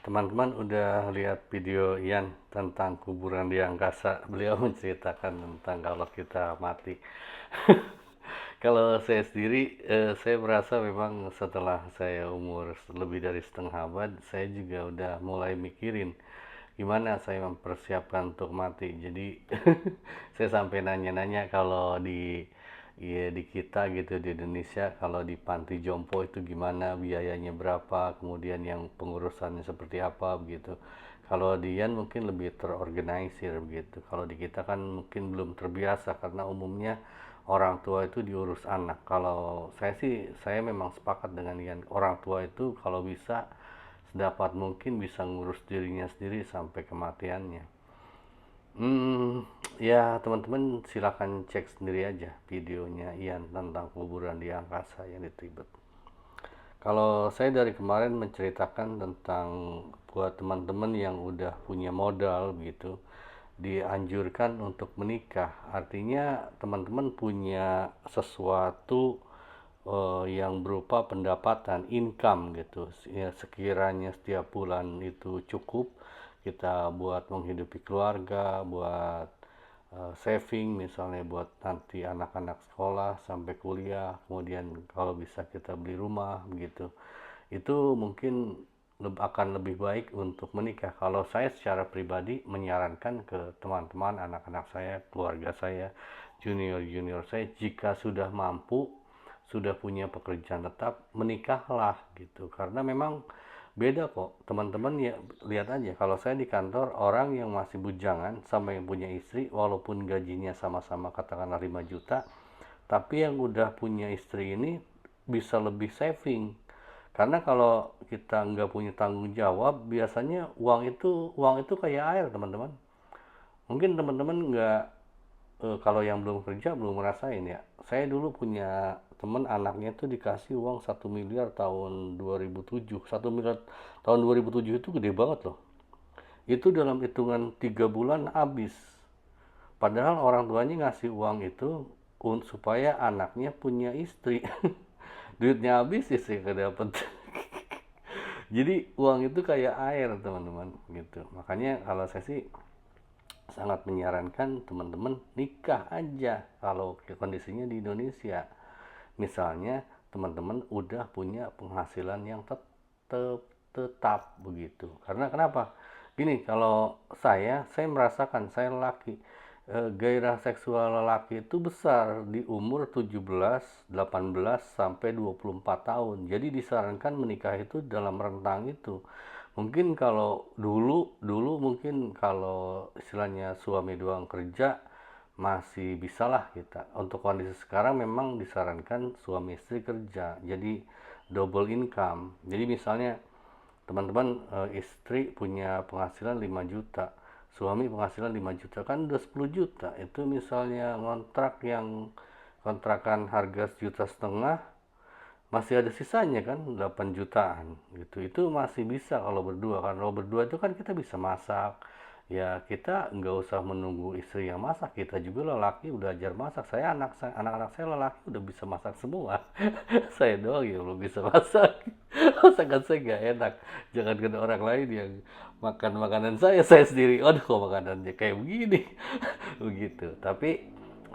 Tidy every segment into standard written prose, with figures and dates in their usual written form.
Teman-teman udah lihat video Ian tentang kuburan di angkasa. Beliau menceritakan tentang kalau kita mati. Kalau saya sendiri, saya merasa memang setelah saya umur lebih dari setengah abad, saya juga udah mulai mikirin gimana saya mempersiapkan untuk mati. Jadi saya sampai nanya-nanya kalau di kita gitu di Indonesia, kalau di panti jompo itu gimana, biayanya berapa, kemudian yang pengurusannya seperti apa begitu. Kalau di Yan mungkin lebih terorganisir begitu. Kalau di kita kan mungkin belum terbiasa karena umumnya orang tua itu diurus anak. Kalau saya sih, saya memang sepakat dengan Yan. Orang tua itu kalau bisa sedapat mungkin bisa ngurus dirinya sendiri sampai kematiannya. Ya teman-teman silakan cek sendiri aja videonya Ian tentang kuburan di angkasa yang di Tibet. Kalau saya dari kemarin menceritakan tentang buat teman-teman yang udah punya modal gitu, dianjurkan untuk menikah. Artinya teman-teman punya sesuatu yang berupa pendapatan, income gitu. Ya, sekiranya setiap bulan itu cukup kita buat menghidupi keluarga, buat saving misalnya buat nanti anak-anak sekolah sampai kuliah, kemudian kalau bisa kita beli rumah begitu. Itu mungkin akan lebih baik untuk menikah. Kalau saya secara pribadi menyarankan ke teman-teman, anak-anak saya, keluarga saya, junior-junior saya, jika sudah mampu, sudah punya pekerjaan tetap, menikahlah gitu. Karena memang beda kok, teman-teman ya, lihat aja kalau saya di kantor, orang yang masih bujangan sama yang punya istri, walaupun gajinya sama-sama katakanlah 5 juta, tapi yang udah punya istri ini bisa lebih saving. Karena kalau kita nggak punya tanggung jawab, biasanya uang itu kayak air, teman-teman. Mungkin teman-teman nggak, kalau yang belum kerja belum ngerasain ya. Saya dulu punya temen, anaknya tuh dikasih uang 1 miliar tahun 2007. 1 miliar tahun 2007 itu gede banget loh. Itu dalam hitungan 3 bulan habis. Padahal orang tuanya ngasih uang itu supaya anaknya punya istri. Duitnya habis, istri nggak dapet. Jadi uang itu kayak air, teman-teman, gitu. Makanya kalau saya sih sangat menyarankan teman-teman nikah aja kalau kondisinya di Indonesia. Misalnya teman-teman udah punya penghasilan yang tetap begitu. Karena kenapa? Gini, kalau saya merasakan saya laki, gairah seksual lelaki itu besar di umur 17, 18 sampai 24 tahun. Jadi disarankan menikah itu dalam rentang itu. Mungkin kalau dulu dulu mungkin kalau istilahnya suami doang kerja masih bisalah kita. Untuk kondisi sekarang memang disarankan suami istri kerja. Jadi double income. Jadi misalnya teman-teman, istri punya penghasilan 5 juta, suami penghasilan 5 juta, kan udah 10 juta. Itu misalnya ngontrak yang kontrakan harga 1,5 juta, masih ada sisanya kan 8 jutaan gitu. Itu masih bisa kalau berdua kan. Kalau berdua itu kan kita bisa masak, ya kita nggak usah menunggu istri yang masak, kita juga lelaki udah ajar masak. Anak-anak saya lelaki udah bisa masak semua. Saya doang yang belum bisa masak. Masakan saya nggak enak, jangan kena orang lain yang makan makanan saya sendiri, aduh kok makanannya kayak begini. Begitu. Tapi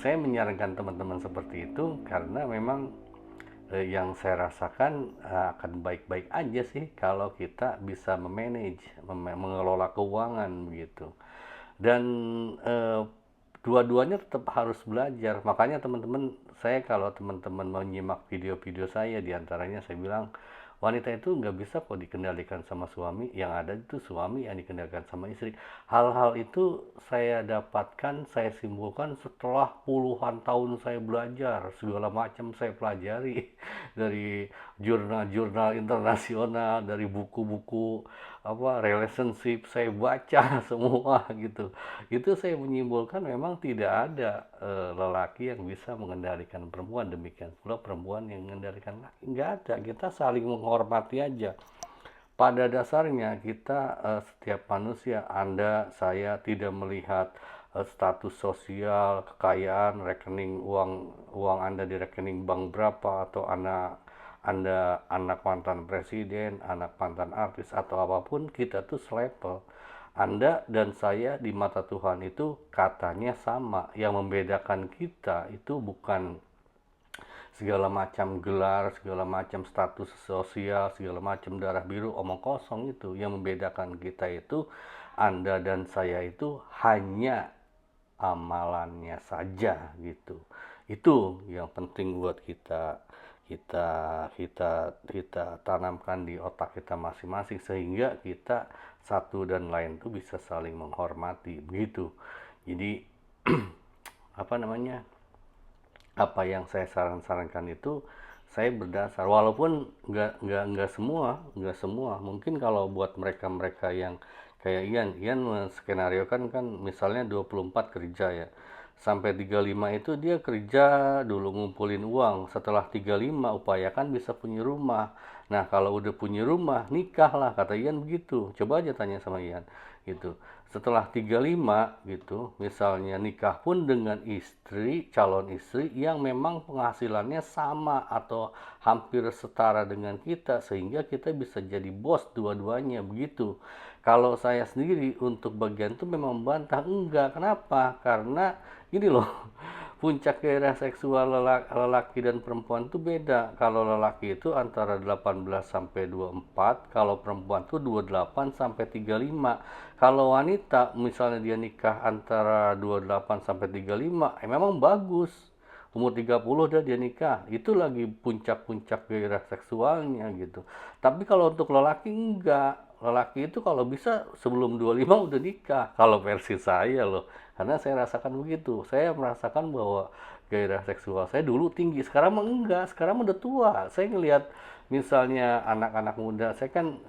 saya menyarankan teman-teman seperti itu karena memang yang saya rasakan akan baik-baik aja sih kalau kita bisa memanage, mengelola keuangan begitu. Dan eh, dua-duanya tetap harus belajar. Makanya teman-teman, saya kalau teman-teman mau nyimak video-video saya, diantaranya saya bilang wanita itu nggak bisa kok dikendalikan sama suami, yang ada itu suami yang dikendalikan sama istri. Hal-hal itu saya dapatkan, saya simpulkan setelah puluhan tahun saya belajar, segala macam saya pelajari dari jurnal-jurnal internasional, dari buku-buku apa relationship saya baca semua gitu. Itu saya menyimpulkan memang tidak ada lelaki yang bisa mengendalikan perempuan, demikian pula perempuan yang mengendalikan laki, nggak ada. Kita saling menghormati aja. Pada dasarnya kita, setiap manusia, Anda, saya tidak melihat status sosial, kekayaan, rekening uang uang Anda di rekening bank berapa, atau Anda anak mantan presiden, anak mantan artis atau apapun, kita tuh selevel. Anda dan saya di mata Tuhan itu katanya sama. Yang membedakan kita itu bukan segala macam gelar, segala macam status sosial, segala macam darah biru, omong kosong itu. Yang membedakan kita itu, Anda dan saya itu hanya amalannya saja gitu. Itu yang penting buat kita kita kita tanamkan di otak kita masing-masing, sehingga kita satu dan lain tuh bisa saling menghormati begitu. Jadi apa namanya, apa yang saya sarankan itu saya berdasar, walaupun nggak semua mungkin. Kalau buat mereka yang kayak Ian skenario kan misalnya 24 kerja ya, sampai 35 itu dia kerja dulu ngumpulin uang, setelah 35 upayakan bisa punya rumah. Nah kalau udah punya rumah nikah lah, kata Ian begitu. Coba aja tanya sama Ian gitu. Setelah 35 gitu, misalnya nikah pun dengan istri, calon istri yang memang penghasilannya sama atau hampir setara dengan kita, sehingga kita bisa jadi bos dua-duanya begitu. Kalau saya sendiri untuk bagian itu memang membantah, enggak. Kenapa? Karena gini loh, puncak gairah seksual lelaki dan perempuan itu beda. Kalau lelaki itu antara 18 sampai 24, kalau perempuan itu 28 sampai 35. Kalau wanita misalnya dia nikah antara 28 sampai 35, memang bagus. Umur 30 udah dia nikah, itu lagi puncak-puncak gairah seksualnya gitu. Tapi kalau untuk lelaki enggak. Lelaki itu kalau bisa sebelum 25 udah nikah, kalau versi saya loh. Karena saya rasakan begitu. Saya merasakan bahwa gairah seksual saya dulu tinggi, sekarang mah enggak. Sekarang udah tua. Saya ngelihat misalnya anak-anak muda, saya kan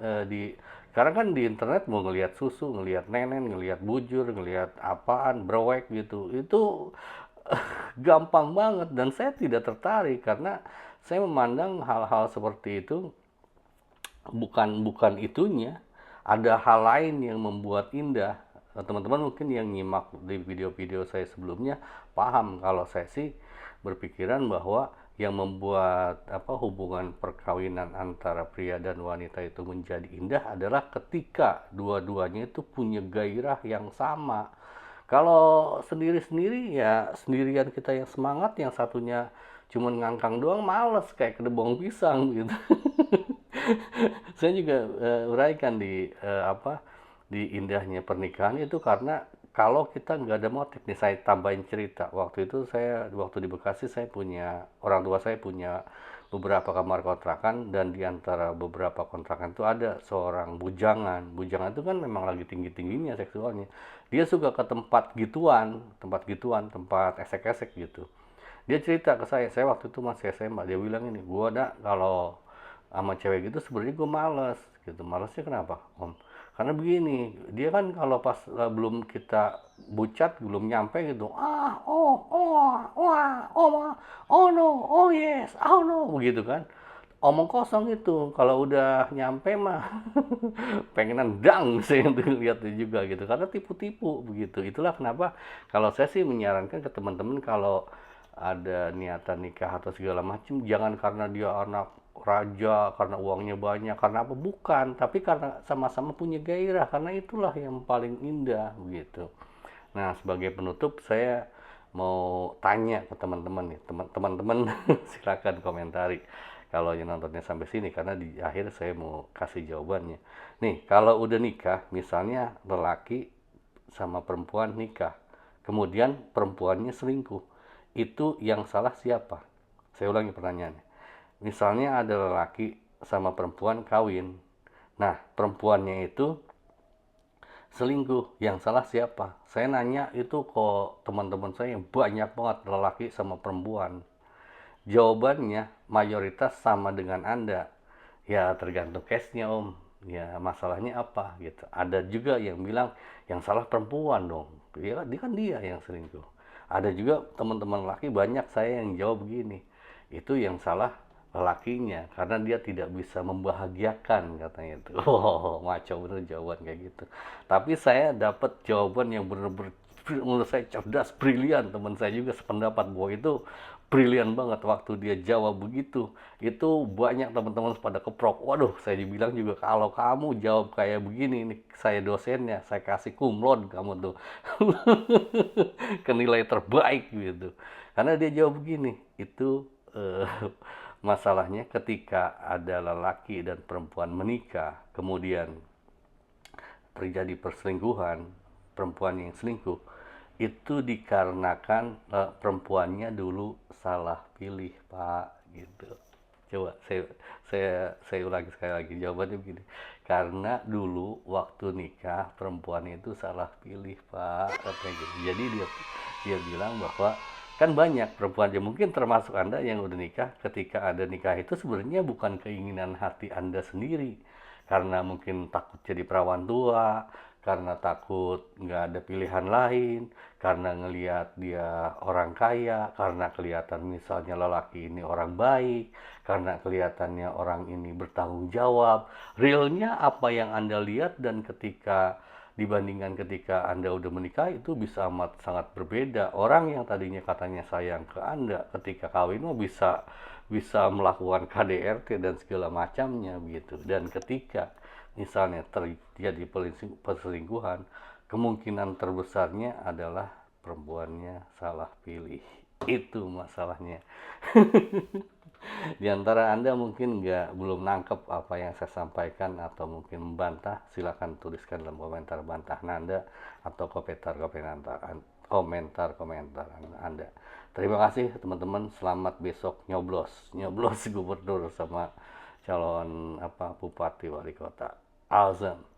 sekarang kan di internet mau ngelihat susu, ngelihat nenen, ngelihat bujur, ngelihat apaan, browek gitu. Itu gampang banget dan saya tidak tertarik, karena saya memandang hal-hal seperti itu bukan itunya. Ada hal lain yang membuat indah. Teman-teman mungkin yang nyimak di video-video saya sebelumnya paham kalau saya sih berpikiran bahwa yang membuat hubungan perkawinan antara pria dan wanita itu menjadi indah adalah ketika dua-duanya itu punya gairah yang sama. Kalau sendiri-sendiri ya sendirian kita yang semangat, yang satunya cuman ngangkang doang, males kayak kedebong pisang gitu. Saya juga uraikan di indahnya pernikahan itu, karena kalau kita nggak ada motif nih. Saya tambahin cerita, waktu itu waktu di Bekasi, saya punya, orang tua saya punya beberapa kamar kontrakan, dan di antara beberapa kontrakan itu ada seorang bujangan. Bujangan itu kan memang lagi tinggi-tingginya seksualnya. Dia suka ke tempat gituan, tempat esek-esek gitu. Dia cerita ke saya waktu itu masih SMA, dia bilang ini, gua ada kalau sama cewek gitu sebenarnya gue males gitu. Malesnya kenapa om? Karena begini, dia kan kalau pas belum kita bucat, belum nyampe gitu, oh no, oh yes, oh no, begitu kan, omong kosong itu. Kalau udah nyampe mah pengenan dang, saya tuh lihat juga gitu, karena tipu-tipu begitu. Itulah kenapa kalau saya sih menyarankan ke teman-teman, kalau ada niatan nikah atau segala macam, jangan karena dia anak raja, karena uangnya banyak, karena apa, bukan, tapi karena sama-sama punya gairah, karena itulah yang paling indah begitu. Nah sebagai penutup saya mau tanya ke teman-teman nih, teman-teman silakan komentari kalau yang nontonnya sampai sini, karena di akhir saya mau kasih jawabannya. Nih kalau udah nikah, misalnya lelaki sama perempuan nikah, kemudian perempuannya selingkuh, itu yang salah siapa? Saya ulangi pertanyaannya. Misalnya ada lelaki sama perempuan kawin, nah perempuannya itu selingkuh, yang salah siapa? Saya nanya itu kok teman-teman saya banyak banget lelaki sama perempuan. Jawabannya mayoritas sama dengan Anda. Ya tergantung case-nya om. Ya masalahnya apa gitu. Ada juga yang bilang yang salah perempuan dong. Dia kan dia yang selingkuh. Ada juga teman-teman laki banyak saya yang jawab begini, itu yang salah lelakinya karena dia tidak bisa membahagiakan, katanya itu. Oh, maco bener jawaban kayak gitu. Tapi saya dapat jawaban yang benar-benar menurut saya cerdas, brilian. Teman saya juga sependapat bahwa itu brilian banget waktu dia jawab begitu. Itu banyak teman-teman pada keprok. Waduh, saya dibilang juga kalau kamu jawab kayak begini nih, saya dosennya, saya kasih kumlot kamu tuh. Ke nilai terbaik gitu. Karena dia jawab begini, itu masalahnya ketika ada lelaki dan perempuan menikah, kemudian terjadi perselingkuhan, perempuan yang selingkuh, itu dikarenakan perempuannya dulu salah pilih, Pak, gitu. Coba saya ulangi sekali lagi, jawabannya begini. Karena dulu waktu nikah perempuan itu salah pilih, Pak, katanya gitu. Jadi dia bilang bahwa kan banyak perempuan yang mungkin termasuk Anda yang udah nikah, ketika ada nikah itu sebenarnya bukan keinginan hati Anda sendiri, karena mungkin takut jadi perawan tua, karena takut nggak ada pilihan lain, karena ngelihat dia orang kaya, karena kelihatan misalnya lelaki ini orang baik, karena kelihatannya orang ini bertanggung jawab. Realnya apa yang Anda lihat dan ketika dibandingkan ketika Anda udah menikah itu bisa amat sangat berbeda. Orang yang tadinya katanya sayang ke Anda ketika kawin mah bisa melakukan KDRT dan segala macamnya begitu. Dan ketika misalnya terjadi perselingkuhan, kemungkinan terbesarnya adalah perempuannya salah pilih. Itu masalahnya. Di antara Anda mungkin belum nangkep apa yang saya sampaikan atau mungkin membantah, silakan tuliskan dalam komentar bantah Anda atau komentar Anda. Terima kasih teman-teman, selamat besok nyoblos gubernur sama calon bupati wali kota. Awesome.